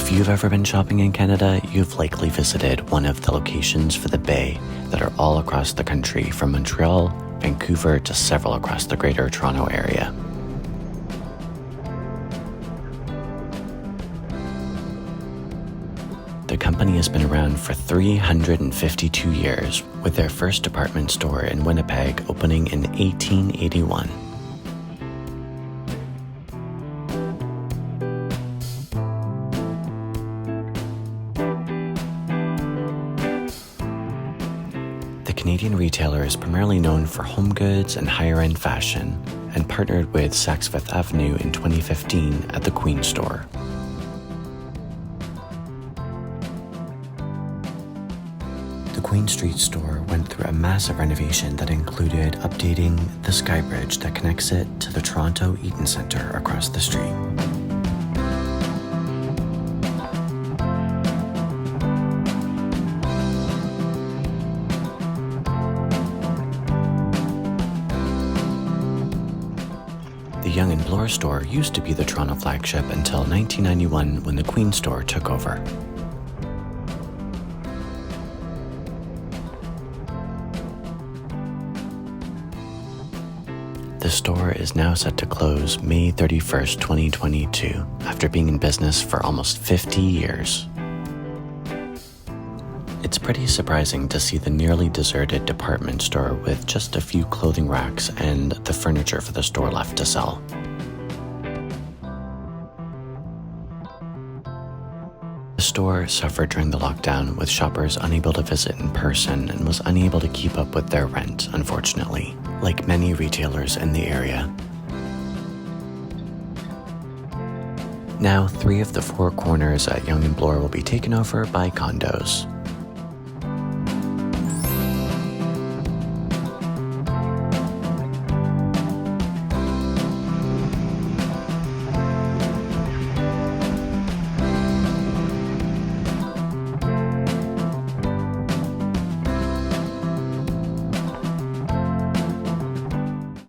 If you've ever been shopping in Canada, you've likely visited one of the locations for the Bay that are all across the country, from Montreal, Vancouver to several across the Greater Toronto area. The company has been around for 352 years, with their first department store in Winnipeg opening in 1881. The Canadian retailer is primarily known for home goods and higher-end fashion, and partnered with Saks Fifth Avenue in 2015 at the Queen Store. The Queen Street store went through a massive renovation that included updating the sky bridge that connects it to the Toronto Eaton Centre across the street. The Yonge Bloor store used to be the Toronto flagship until 1991 when the Queen store took over. The store is now set to close May 31st, 2022, after being in business for almost 50 years. It's pretty surprising to see the nearly deserted department store with just a few clothing racks and the furniture for the store left to sell. The store suffered during the lockdown, with shoppers unable to visit in person and was unable to keep up with their rent, unfortunately, like many retailers in the area. Now, 3 of the 4 corners at Yonge Bloor will be taken over by condos.